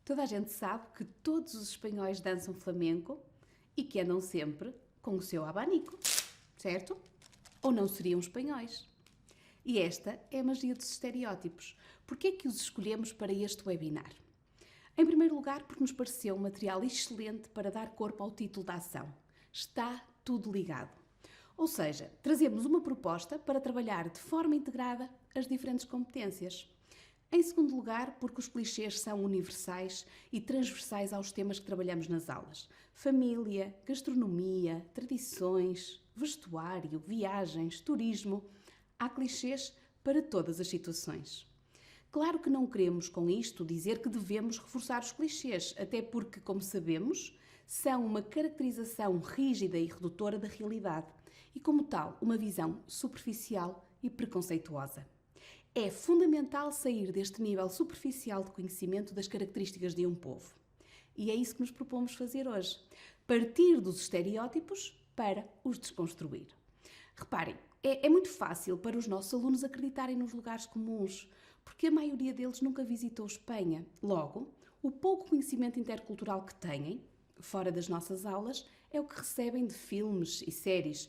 Toda a gente sabe que todos os espanhóis dançam flamenco e que andam sempre com o seu abanico, certo? Ou não seriam espanhóis? E esta é a magia dos estereótipos. Porquê é que os escolhemos para este webinar? Em primeiro lugar, porque nos pareceu um material excelente para dar corpo ao título da ação. Está tudo ligado. Ou seja, trazemos uma proposta para trabalhar de forma integrada as diferentes competências. Em segundo lugar, porque os clichês são universais e transversais aos temas que trabalhamos nas aulas. Família, gastronomia, tradições, vestuário, viagens, turismo. Há clichês para todas as situações. Claro que não queremos com isto dizer que devemos reforçar os clichês, até porque, como sabemos, são uma caracterização rígida e redutora da realidade e, como tal, uma visão superficial e preconceituosa. É fundamental sair deste nível superficial de conhecimento das características de um povo. E é isso que nos propomos fazer hoje. Partir dos estereótipos para os desconstruir. Reparem, é muito fácil para os nossos alunos acreditarem nos lugares comuns, porque a maioria deles nunca visitou Espanha. Logo, o pouco conhecimento intercultural que têm, fora das nossas aulas, é o que recebem de filmes e séries.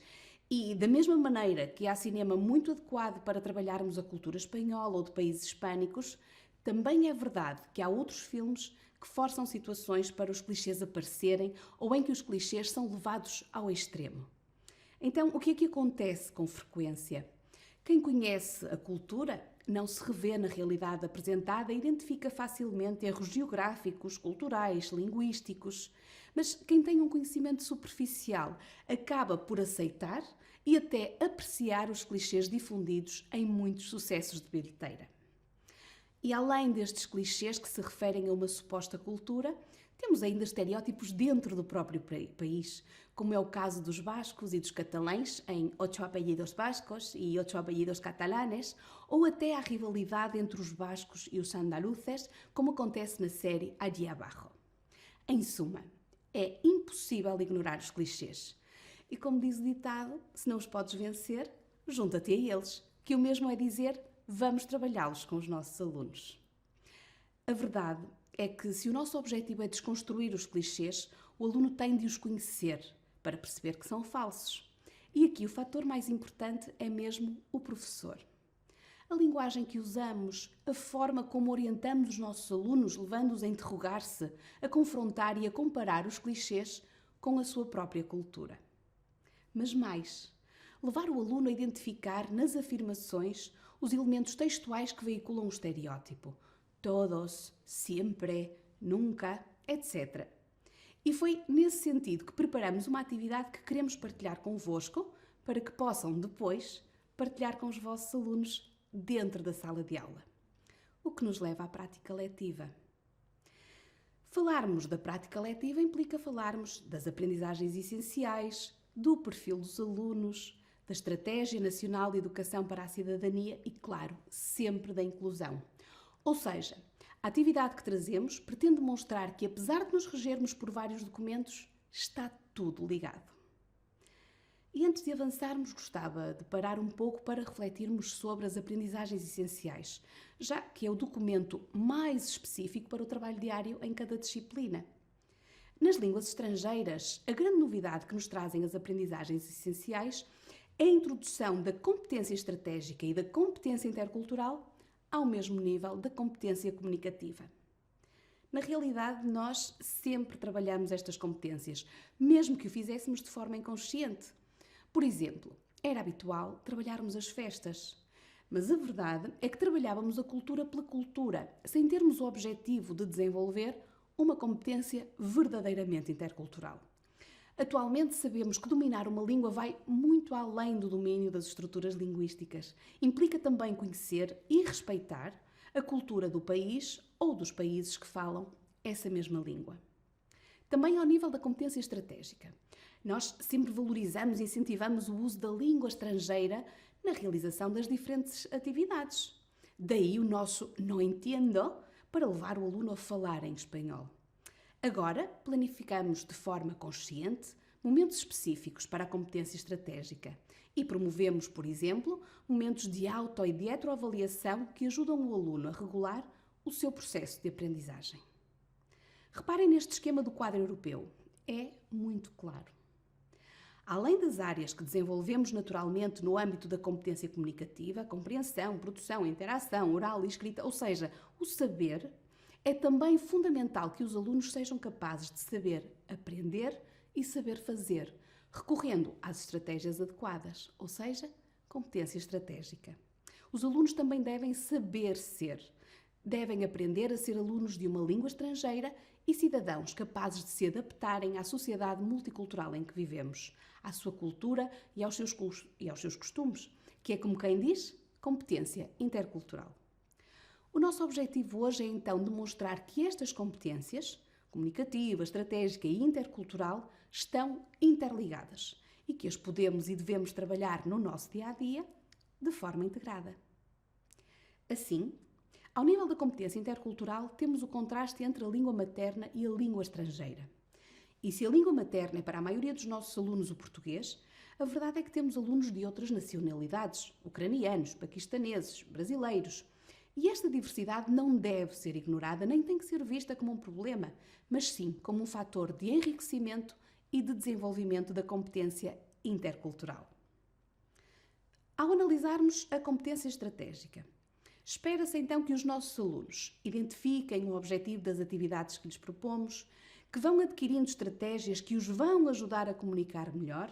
E da mesma maneira que há cinema muito adequado para trabalharmos a cultura espanhola ou de países hispânicos, também é verdade que há outros filmes que forçam situações para os clichês aparecerem ou em que os clichês são levados ao extremo. Então, o que é que acontece com frequência? Quem conhece a cultura não se revê na realidade apresentada e identifica facilmente erros geográficos, culturais, linguísticos. Mas quem tem um conhecimento superficial acaba por aceitar e até apreciar os clichês difundidos em muitos sucessos de bilheteira. E além destes clichês que se referem a uma suposta cultura, temos ainda estereótipos dentro do próprio país, como é o caso dos bascos e dos catalães em Ocho apellidos vascos e Ocho apellidos catalanes, ou até a rivalidade entre os bascos e os andaluces, como acontece na série Allí Abajo. Em suma, é impossível ignorar os clichês. E como diz o ditado, se não os podes vencer, junta-te a eles, que o mesmo é dizer, vamos trabalhá-los com os nossos alunos. A verdade é que, se o nosso objetivo é desconstruir os clichês, o aluno tem de os conhecer para perceber que são falsos. E aqui o fator mais importante é mesmo o professor. A linguagem que usamos, a forma como orientamos os nossos alunos, levando-os a interrogar-se, a confrontar e a comparar os clichês com a sua própria cultura. Mas mais, levar o aluno a identificar nas afirmações os elementos textuais que veiculam o estereótipo. Todos, sempre, nunca, etc. E foi nesse sentido que preparamos uma atividade que queremos partilhar convosco para que possam depois partilhar com os vossos alunos dentro da sala de aula. O que nos leva à prática letiva. Falarmos da prática letiva implica falarmos das aprendizagens essenciais, do perfil dos alunos, da Estratégia Nacional de Educação para a Cidadania e, claro, sempre da inclusão. Ou seja, a atividade que trazemos pretende mostrar que, apesar de nos regermos por vários documentos, está tudo ligado. E antes de avançarmos, gostava de parar um pouco para refletirmos sobre as aprendizagens essenciais, já que é o documento mais específico para o trabalho diário em cada disciplina. Nas línguas estrangeiras, a grande novidade que nos trazem as aprendizagens essenciais é a introdução da competência estratégica e da competência intercultural ao mesmo nível da competência comunicativa. Na realidade, nós sempre trabalhamos estas competências, mesmo que o fizéssemos de forma inconsciente. Por exemplo, era habitual trabalharmos as festas, mas a verdade é que trabalhávamos a cultura pela cultura, sem termos o objetivo de desenvolver uma competência verdadeiramente intercultural. Atualmente sabemos que dominar uma língua vai muito além do domínio das estruturas linguísticas. Implica também conhecer e respeitar a cultura do país ou dos países que falam essa mesma língua. Também ao nível da competência estratégica. Nós sempre valorizamos e incentivamos o uso da língua estrangeira na realização das diferentes atividades. Daí o nosso "não entendo" para levar o aluno a falar em espanhol. Agora, planificamos de forma consciente momentos específicos para a competência estratégica e promovemos, por exemplo, momentos de auto e de heteroavaliação que ajudam o aluno a regular o seu processo de aprendizagem. Reparem neste esquema do quadro europeu. É muito claro. Além das áreas que desenvolvemos naturalmente no âmbito da competência comunicativa, compreensão, produção, interação, oral e escrita, ou seja, o saber, é também fundamental que os alunos sejam capazes de saber aprender e saber fazer, recorrendo às estratégias adequadas, ou seja, competência estratégica. Os alunos também devem saber ser. Devem aprender a ser alunos de uma língua estrangeira e cidadãos capazes de se adaptarem à sociedade multicultural em que vivemos, à sua cultura e aos seus costumes, que é, como quem diz, competência intercultural. O nosso objetivo hoje é então demonstrar que estas competências, comunicativa, estratégica e intercultural, estão interligadas e que as podemos e devemos trabalhar no nosso dia-a-dia de forma integrada. Assim, ao nível da competência intercultural, temos o contraste entre a língua materna e a língua estrangeira. E se a língua materna é para a maioria dos nossos alunos o português, a verdade é que temos alunos de outras nacionalidades, ucranianos, paquistaneses, brasileiros. E esta diversidade não deve ser ignorada nem tem que ser vista como um problema, mas sim como um fator de enriquecimento e de desenvolvimento da competência intercultural. Ao analisarmos a competência estratégica, espera-se então que os nossos alunos identifiquem o objetivo das atividades que lhes propomos, que vão adquirindo estratégias que os vão ajudar a comunicar melhor,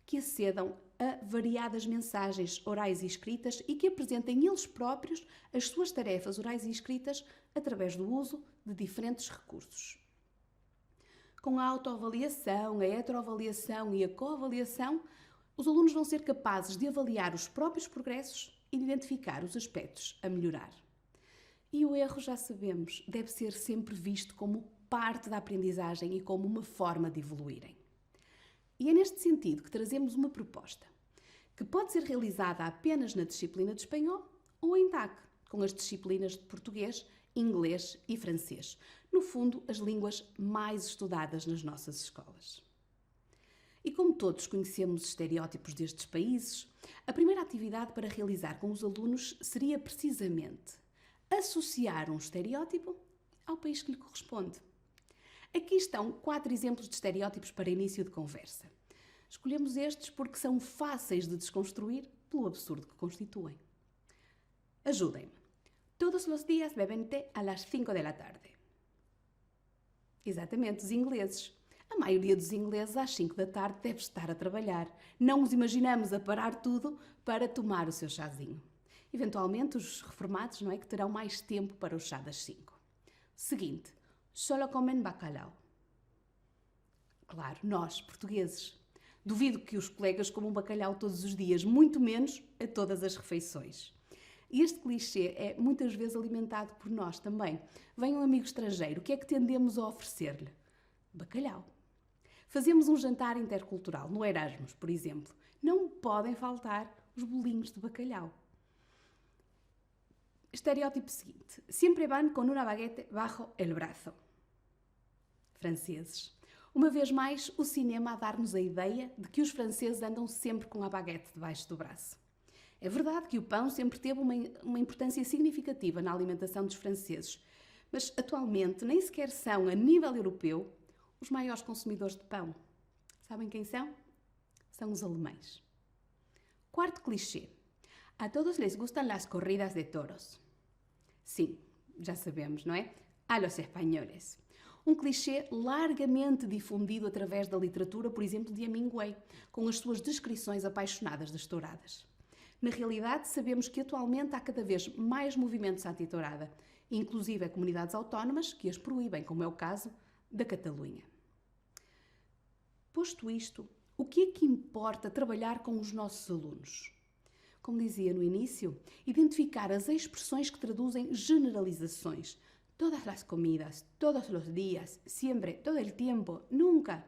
que acedam a variadas mensagens orais e escritas e que apresentem eles próprios as suas tarefas orais e escritas através do uso de diferentes recursos. Com a autoavaliação, a heteroavaliação e a coavaliação, os alunos vão ser capazes de avaliar os próprios progressos e de identificar os aspectos a melhorar. E o erro, já sabemos, deve ser sempre visto como parte da aprendizagem e como uma forma de evoluírem. E é neste sentido que trazemos uma proposta, que pode ser realizada apenas na disciplina de espanhol ou em TAC, com as disciplinas de português, inglês e francês. No fundo, as línguas mais estudadas nas nossas escolas. E como todos conhecemos os estereótipos destes países, a primeira atividade para realizar com os alunos seria precisamente associar um estereótipo ao país que lhe corresponde. Aqui estão 4 exemplos de estereótipos para início de conversa. Escolhemos estes porque são fáceis de desconstruir pelo absurdo que constituem. Ajudem-me. Todos os dias bebem té às 5 da tarde. Exatamente, os ingleses. A maioria dos ingleses às 5 da tarde deve estar a trabalhar. Não os imaginamos a parar tudo para tomar o seu chazinho. Eventualmente os reformados, não é, que terão mais tempo para o chá das 5. Seguinte, solo comem bacalhau. Claro, nós, portugueses. Duvido que os colegas comam bacalhau todos os dias, muito menos a todas as refeições. E este clichê é muitas vezes alimentado por nós também. Vem um amigo estrangeiro, o que é que tendemos a oferecer-lhe? Bacalhau. Fazemos um jantar intercultural, no Erasmus, por exemplo. Não podem faltar os bolinhos de bacalhau. Estereótipo seguinte. Siempre van con una baguette bajo el brazo. Franceses. Uma vez mais, o cinema a dar-nos a ideia de que os franceses andam sempre com a baguette debaixo do braço. É verdade que o pão sempre teve uma importância significativa na alimentação dos franceses, mas atualmente nem sequer são, a nível europeu, os maiores consumidores de pão. Sabem quem são? São os alemães. Quarto clichê. A todos les gustan las corridas de toros. Sim, já sabemos, não é? A los espanhóis. Um clichê largamente difundido através da literatura, por exemplo, de Hemingway, com as suas descrições apaixonadas das touradas. Na realidade, sabemos que atualmente há cada vez mais movimentos anti-tourada, inclusive comunidades autónomas que as proíbem, como é o caso da Catalunha. Posto isto, o que é que importa trabalhar com os nossos alunos? Como dizia no início, identificar as expressões que traduzem generalizações. Todas as comidas, todos os dias, sempre, todo el tiempo, nunca.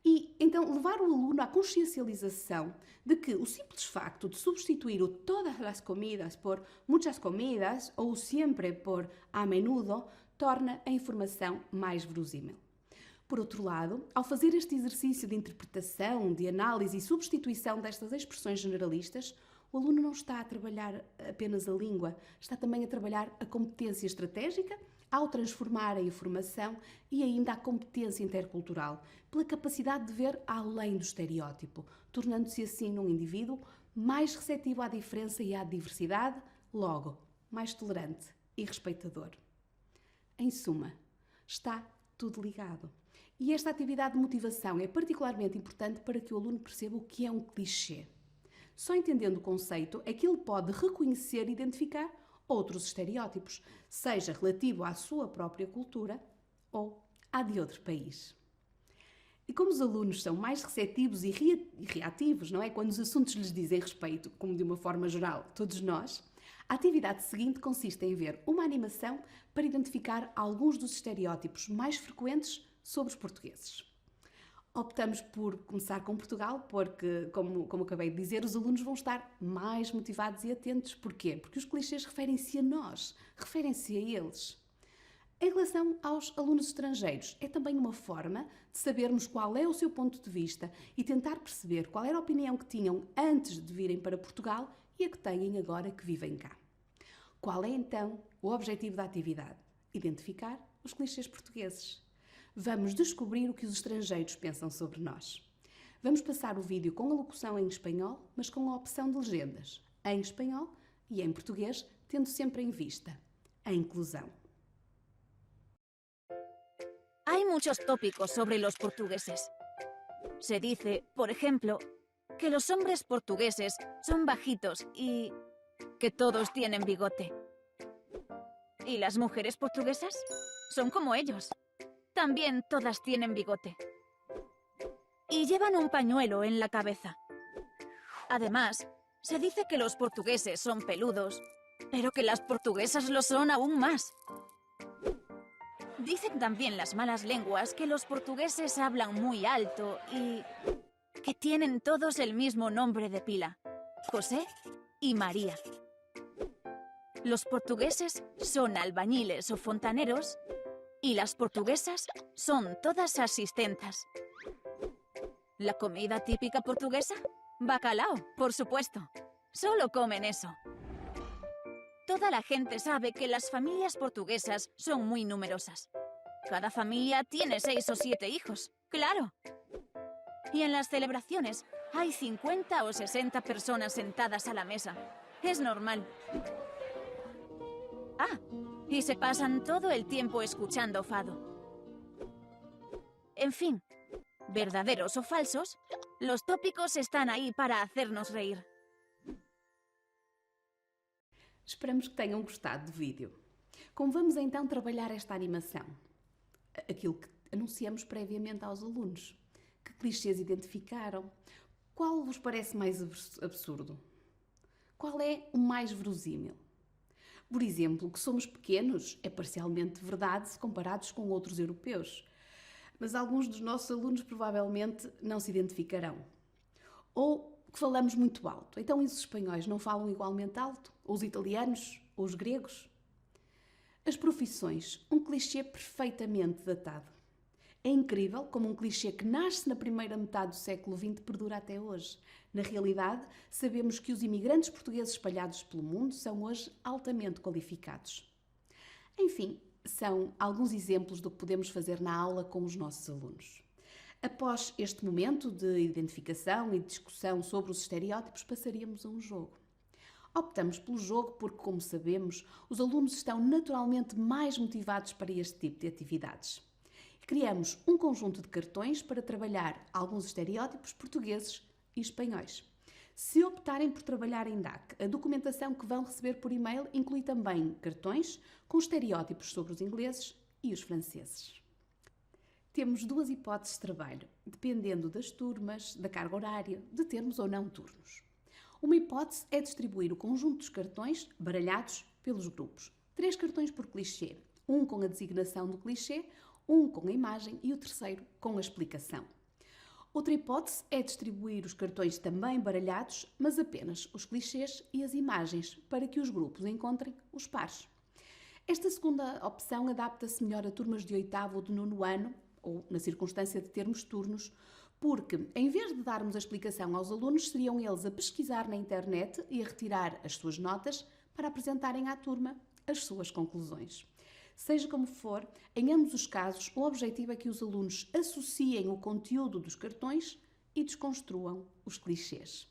E então levar o aluno à consciencialização de que o simples facto de substituir o todas as comidas por muitas comidas ou sempre por a menudo torna a informação mais verosímil. Por outro lado, ao fazer este exercício de interpretação, de análise e substituição destas expressões generalistas, O aluno não está a trabalhar apenas a língua, está também a trabalhar a competência estratégica ao transformar a informação e ainda a competência intercultural, pela capacidade de ver além do estereótipo, tornando-se assim um indivíduo mais receptivo à diferença e à diversidade, logo, mais tolerante e respeitador. Em suma, está tudo ligado. E esta atividade de motivação é particularmente importante para que o aluno perceba o que é um clichê. Só entendendo o conceito é que ele pode reconhecer e identificar outros estereótipos, seja relativo à sua própria cultura ou à de outro país. E como os alunos são mais receptivos e reativos, não é? Quando os assuntos lhes dizem respeito, como de uma forma geral, todos nós, a atividade seguinte consiste em ver uma animação para identificar alguns dos estereótipos mais frequentes sobre os portugueses. Optamos por começar com Portugal porque, como acabei de dizer, os alunos vão estar mais motivados e atentos. Porquê? Porque os clichês referem-se a nós, referem-se a eles. Em relação aos alunos estrangeiros, é também uma forma de sabermos qual é o seu ponto de vista e tentar perceber qual era a opinião que tinham antes de virem para Portugal e a que têm agora que vivem cá. Qual é então o objetivo da atividade? Identificar os clichês portugueses. Vamos descobrir o que os estrangeiros pensam sobre nós. Vamos passar o vídeo com a locução em espanhol, mas com a opção de legendas em espanhol e em português, tendo sempre em vista a inclusão. Hay muchos tópicos sobre los portugueses. Se dice, por ejemplo, que los hombres portugueses son bajitos y que todos tienen bigote. ¿Y las mujeres portuguesas? Son como ellos. También todas tienen bigote. Y llevan un pañuelo en la cabeza. Además, se dice que los portugueses son peludos, pero que las portuguesas lo son aún más. Dicen también las malas lenguas que los portugueses hablan muy alto y que tienen todos el mismo nombre de pila, José y María. Los portugueses son albañiles o fontaneros y las portuguesas son todas asistentas. ¿La comida típica portuguesa? Bacalao, por supuesto. Solo comen eso. Toda la gente sabe que las familias portuguesas son muy numerosas. Cada familia tiene 6 o 7 hijos, claro. Y en las celebraciones hay 50 o 60 personas sentadas a la mesa. Es normal. Ah, y se pasan todo el tiempo escuchando fado. En fin, verdaderos o falsos, los tópicos están aí para hacernos reír. Esperamos que tenham gostado do vídeo. Como vamos então trabalhar esta animação? Aquilo que anunciamos previamente aos alunos. Que clichês identificaram? Qual vos parece mais absurdo? Qual é o mais verosímil? Por exemplo, que somos pequenos é parcialmente verdade se comparados com outros europeus, mas alguns dos nossos alunos provavelmente não se identificarão. Ou que falamos muito alto. Então, e os espanhóis não falam igualmente alto? Ou os italianos? Ou os gregos? As profissões, um clichê perfeitamente datado. É incrível como um clichê que nasce na primeira metade do século XX perdura até hoje. Na realidade, sabemos que os imigrantes portugueses espalhados pelo mundo são hoje altamente qualificados. Enfim, são alguns exemplos do que podemos fazer na aula com os nossos alunos. Após este momento de identificação e discussão sobre os estereótipos, passaríamos a um jogo. Optamos pelo jogo porque, como sabemos, os alunos estão naturalmente mais motivados para este tipo de atividades. Criamos um conjunto de cartões para trabalhar alguns estereótipos portugueses e espanhóis. Se optarem por trabalhar em DAC, a documentação que vão receber por e-mail inclui também cartões com estereótipos sobre os ingleses e os franceses. Temos 2 hipóteses de trabalho, dependendo das turmas, da carga horária, de termos ou não turnos. Uma hipótese é distribuir o conjunto dos cartões baralhados pelos grupos. 3 cartões por clichê, um com a designação do clichê, um com a imagem e o terceiro com a explicação. Outra hipótese é distribuir os cartões também baralhados, mas apenas os clichês e as imagens, para que os grupos encontrem os pares. Esta segunda opção adapta-se melhor a turmas de 8º ou de 9º ano, ou na circunstância de termos turnos, Porque, em vez de darmos a explicação aos alunos, seriam eles a pesquisar na internet e a retirar as suas notas para apresentarem à turma as suas conclusões. Seja como for, em ambos os casos, o objetivo é que os alunos associem o conteúdo dos cartões e desconstruam os clichês.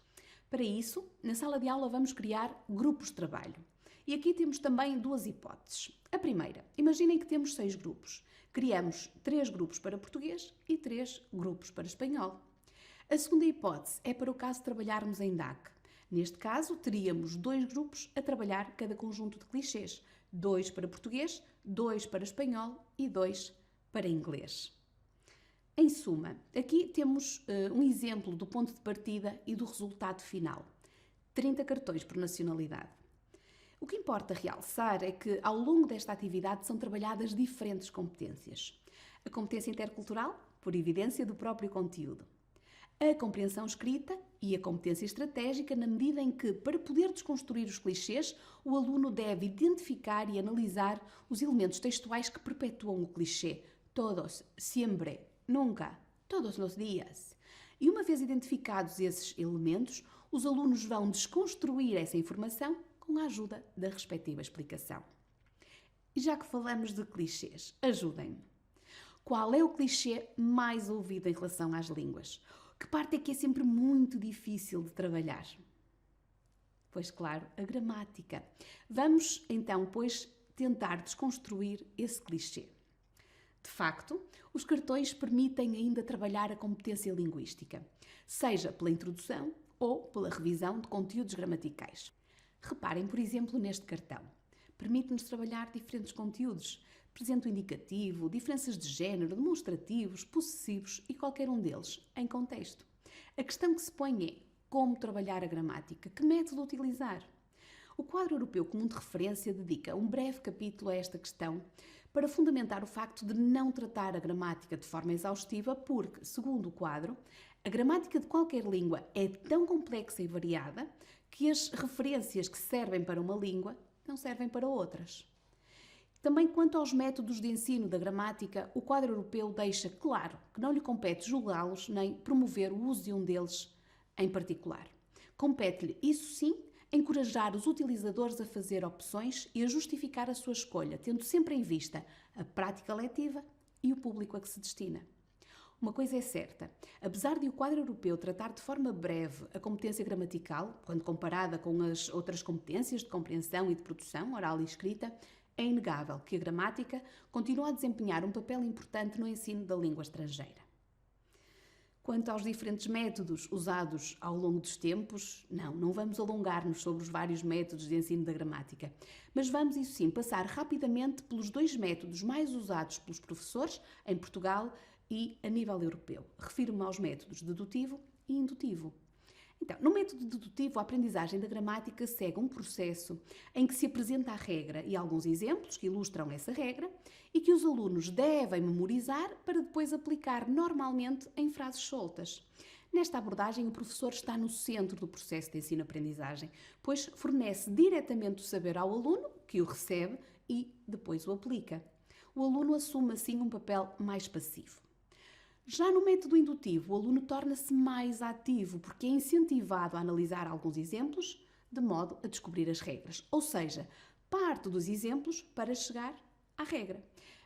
Para isso, na sala de aula vamos criar grupos de trabalho. E aqui temos também duas hipóteses. A primeira, imaginem que temos 6 grupos. Criamos 3 grupos para português e 3 grupos para espanhol. A segunda hipótese é para o caso de trabalharmos em DAC. Neste caso, teríamos 2 grupos a trabalhar cada conjunto de clichês. 2 para português, 2 para espanhol e 2 para inglês. Em suma, aqui temos um exemplo do ponto de partida e do resultado final. 30 cartões por nacionalidade. O que importa realçar é que, ao longo desta atividade, são trabalhadas diferentes competências. A competência intercultural, por evidência do próprio conteúdo. A compreensão escrita e a competência estratégica, na medida em que, para poder desconstruir os clichês, o aluno deve identificar e analisar os elementos textuais que perpetuam o clichê. Todos, siempre, nunca, todos os dias. E uma vez identificados esses elementos, os alunos vão desconstruir essa informação com a ajuda da respectiva explicação. E já que falamos de clichês, ajudem-me. Qual é o clichê mais ouvido em relação às línguas? Que parte é que é sempre muito difícil de trabalhar? Pois claro, a gramática. Vamos então, pois, tentar desconstruir esse clichê. De facto, os cartões permitem ainda trabalhar a competência linguística, seja pela introdução ou pela revisão de conteúdos gramaticais. Reparem, por exemplo, neste cartão. Permite-nos trabalhar diferentes conteúdos, presente indicativo, diferenças de género, demonstrativos, possessivos e qualquer um deles, em contexto. A questão que se põe é como trabalhar a gramática, que método utilizar. O quadro europeu comum de referência dedica um breve capítulo a esta questão para fundamentar o facto de não tratar a gramática de forma exaustiva porque, segundo o quadro, a gramática de qualquer língua é tão complexa e variada que as referências que servem para uma língua não servem para outras. Também quanto aos métodos de ensino da gramática, o quadro europeu deixa claro que não lhe compete julgá-los nem promover o uso de um deles em particular. Compete-lhe, isso sim, encorajar os utilizadores a fazer opções e a justificar a sua escolha, tendo sempre em vista a prática letiva e o público a que se destina. Uma coisa é certa, apesar de o quadro europeu tratar de forma breve a competência gramatical, quando comparada com as outras competências de compreensão e de produção, oral e escrita, é inegável que a gramática continua a desempenhar um papel importante no ensino da língua estrangeira. Quanto aos diferentes métodos usados ao longo dos tempos, não vamos alongar-nos sobre os vários métodos de ensino da gramática, mas vamos, isso sim, passar rapidamente pelos 2 métodos mais usados pelos professores em Portugal e a nível europeu. Refiro-me aos métodos dedutivo e indutivo. Então, no método dedutivo, a aprendizagem da gramática segue um processo em que se apresenta a regra e alguns exemplos que ilustram essa regra e que os alunos devem memorizar para depois aplicar normalmente em frases soltas. Nesta abordagem, o professor está no centro do processo de ensino-aprendizagem, pois fornece diretamente o saber ao aluno, que o recebe e depois o aplica. O aluno assume assim um papel mais passivo. Já no método indutivo, o aluno torna-se mais ativo porque é incentivado a analisar alguns exemplos de modo a descobrir as regras, ou seja, parte dos exemplos para chegar à regra.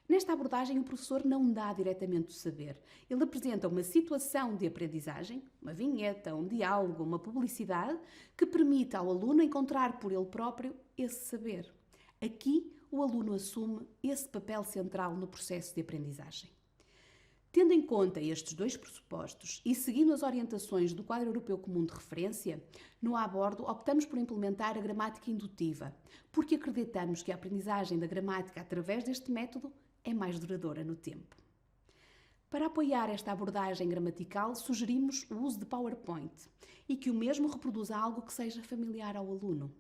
Nesta abordagem, o professor não dá diretamente o saber. Ele apresenta uma situação de aprendizagem, uma vinheta, um diálogo, uma publicidade, que permite ao aluno encontrar por ele próprio esse saber. Aqui, o aluno assume esse papel central no processo de aprendizagem. Tendo em conta estes 2 pressupostos e seguindo as orientações do quadro europeu comum de referência, no a bordo optamos por implementar a gramática indutiva, porque acreditamos que a aprendizagem da gramática através deste método é mais duradoura no tempo. Para apoiar esta abordagem gramatical, sugerimos o uso de PowerPoint e que o mesmo reproduza algo que seja familiar ao aluno.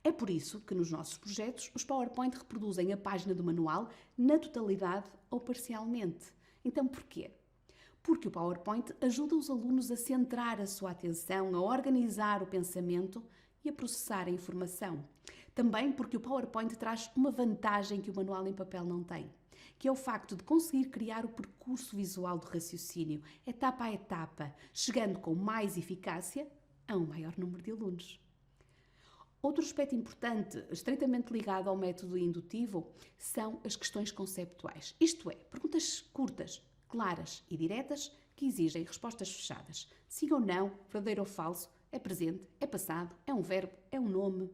É por isso que nos nossos projetos os PowerPoint reproduzem a página do manual na totalidade ou parcialmente. Então, porquê? Porque o PowerPoint ajuda os alunos a centrar a sua atenção, a organizar o pensamento e a processar a informação. Também porque o PowerPoint traz uma vantagem que o manual em papel não tem. que é o facto de conseguir criar o percurso visual do raciocínio, etapa a etapa, chegando com mais eficácia a um maior número de alunos. Outro aspecto importante, estreitamente ligado ao método indutivo, são as questões conceptuais. Isto é, perguntas curtas, claras e diretas que exigem respostas fechadas. Sim ou não, verdadeiro ou falso, é presente, é passado, é um verbo, é um nome.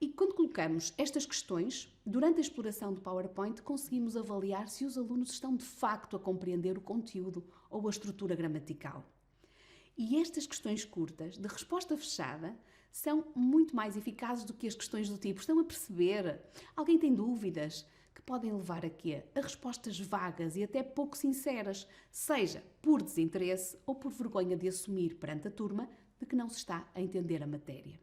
E quando colocamos estas questões, durante a exploração do PowerPoint, conseguimos avaliar se os alunos estão de facto a compreender o conteúdo ou a estrutura gramatical. E estas questões curtas, de resposta fechada, são muito mais eficazes do que as questões do tipo estão a perceber? Alguém tem dúvidas? Que podem levar a quê? A respostas vagas e até pouco sinceras, seja por desinteresse ou por vergonha de assumir perante a turma de que não se está a entender a matéria.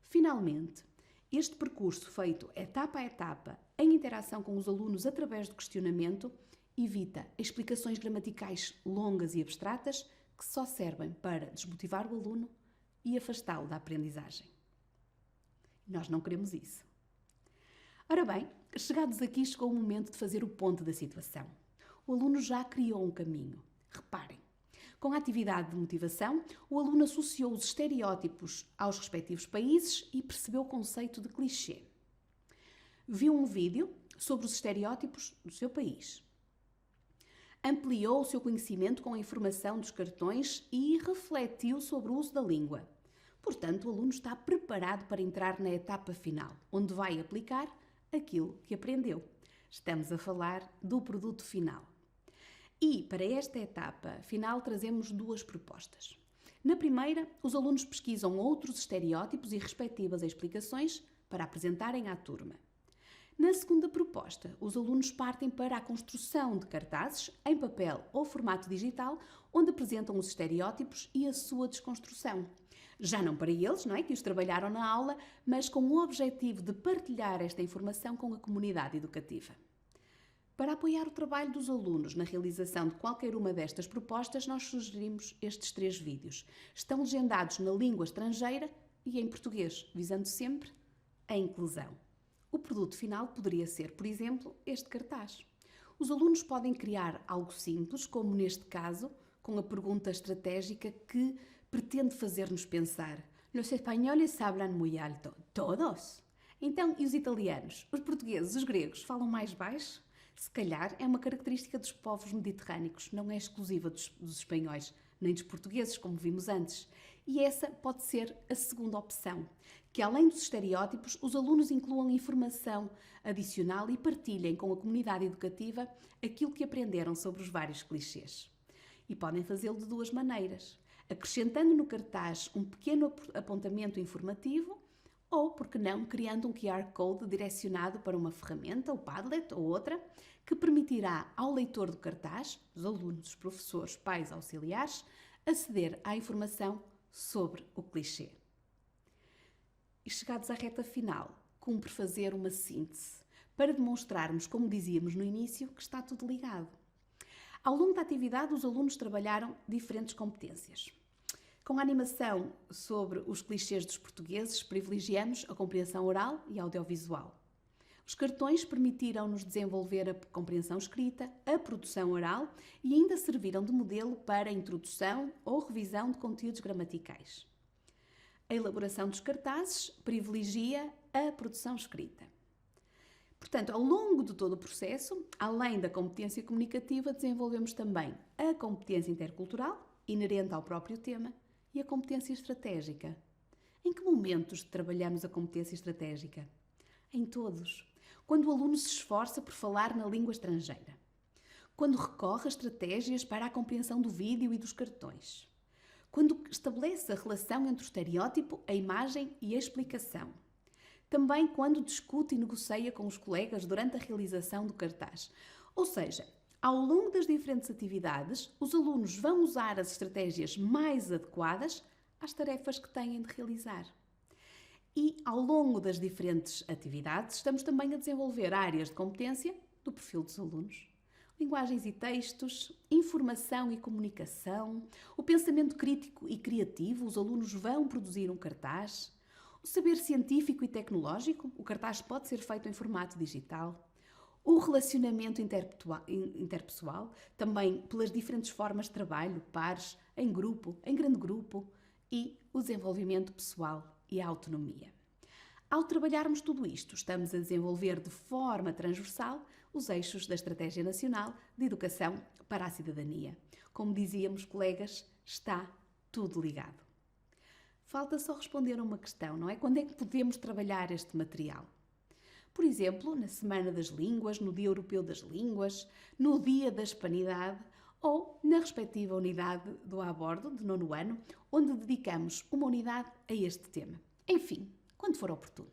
Finalmente, este percurso feito etapa a etapa, em interação com os alunos através do questionamento, evita explicações gramaticais longas e abstratas que só servem para desmotivar o aluno e afastá-lo da aprendizagem. Nós não queremos isso. Ora bem, chegados aqui, chegou o momento de fazer o ponto da situação. O aluno já criou um caminho. Reparem, com a atividade de motivação, o aluno associou os estereótipos aos respectivos países e percebeu o conceito de clichê. Viu um vídeo sobre os estereótipos do seu país. Ampliou o seu conhecimento com a informação dos cartões e refletiu sobre o uso da língua. Portanto, o aluno está preparado para entrar na etapa final, onde vai aplicar aquilo que aprendeu. Estamos a falar do produto final. E, para esta etapa final, trazemos duas propostas. Na primeira, os alunos pesquisam outros estereótipos e respectivas explicações para apresentarem à turma. Na segunda proposta, os alunos partem para a construção de cartazes em papel ou formato digital, onde apresentam os estereótipos e a sua desconstrução. Já não para eles, não é, que os trabalharam na aula, mas com o objetivo de partilhar esta informação com a comunidade educativa. Para apoiar o trabalho dos alunos na realização de qualquer uma destas propostas, nós sugerimos estes 3 vídeos. Estão legendados na língua estrangeira e em português, visando sempre a inclusão. O produto final poderia ser, por exemplo, este cartaz. Os alunos podem criar algo simples, como neste caso, com a pergunta estratégica que pretende fazer-nos pensar: Los españoles hablan muy alto. ¿Todos? Então, e os italianos? Os portugueses, os gregos, falam mais baixo? Se calhar é uma característica dos povos mediterrâneos, não é exclusiva dos espanhóis, nem dos portugueses, como vimos antes. E essa pode ser a segunda opção, que além dos estereótipos, os alunos incluam informação adicional e partilhem com a comunidade educativa aquilo que aprenderam sobre os vários clichês. E podem fazê-lo de 2 maneiras, acrescentando no cartaz um pequeno apontamento informativo ou, por que não, criando um QR Code direcionado para uma ferramenta, o Padlet ou outra, que permitirá ao leitor do cartaz, os alunos, os professores, pais, auxiliares, aceder à informação sobre o clichê. E chegados à reta final, cumpre fazer uma síntese para demonstrarmos, como dizíamos no início, que está tudo ligado. Ao longo da atividade, os alunos trabalharam diferentes competências. Com a animação sobre os clichês dos portugueses, privilegiamos a compreensão oral e audiovisual. Os cartões permitiram-nos desenvolver a compreensão escrita, a produção oral e ainda serviram de modelo para a introdução ou revisão de conteúdos gramaticais. A elaboração dos cartazes privilegia a produção escrita. Portanto, ao longo de todo o processo, além da competência comunicativa, desenvolvemos também a competência intercultural, inerente ao próprio tema, e a competência estratégica. Em que momentos trabalhamos a competência estratégica? Em todos. Quando o aluno se esforça por falar na língua estrangeira. Quando recorre a estratégias para a compreensão do vídeo e dos cartões. Quando estabelece a relação entre o estereótipo, a imagem e a explicação. Também quando discute e negocia com os colegas durante a realização do cartaz. Ou seja, ao longo das diferentes atividades, os alunos vão usar as estratégias mais adequadas às tarefas que têm de realizar. E, ao longo das diferentes atividades, estamos também a desenvolver áreas de competência do perfil dos alunos. Linguagens e textos, informação e comunicação, o pensamento crítico e criativo, os alunos vão produzir um cartaz. O saber científico e tecnológico, o cartaz pode ser feito em formato digital. O relacionamento interpessoal, também pelas diferentes formas de trabalho, pares, em grupo, em grande grupo, e o desenvolvimento pessoal e a autonomia. Ao trabalharmos tudo isto, estamos a desenvolver de forma transversal os eixos da Estratégia Nacional de Educação para a Cidadania. Como dizíamos, colegas, está tudo ligado. Falta só responder a uma questão, não é? Quando é que podemos trabalhar este material? Por exemplo, na Semana das Línguas, no Dia Europeu das Línguas, no Dia da Hispanidade ou na respectiva unidade do A Bordo, de 9º ano, onde dedicamos uma unidade a este tema. Enfim, quando for oportuno.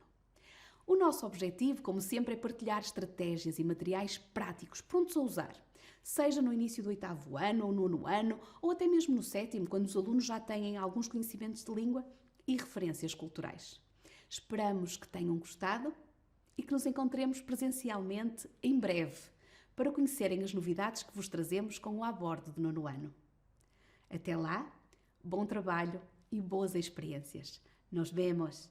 O nosso objetivo, como sempre, é partilhar estratégias e materiais práticos, prontos a usar, seja no início do 8º ano ou 9º ano, ou até mesmo no 7º, quando os alunos já têm alguns conhecimentos de língua e referências culturais. Esperamos que tenham gostado e que nos encontremos presencialmente em breve para conhecerem as novidades que vos trazemos com o A Bordo de 9º ano. Até lá, bom trabalho e boas experiências. Nos vemos!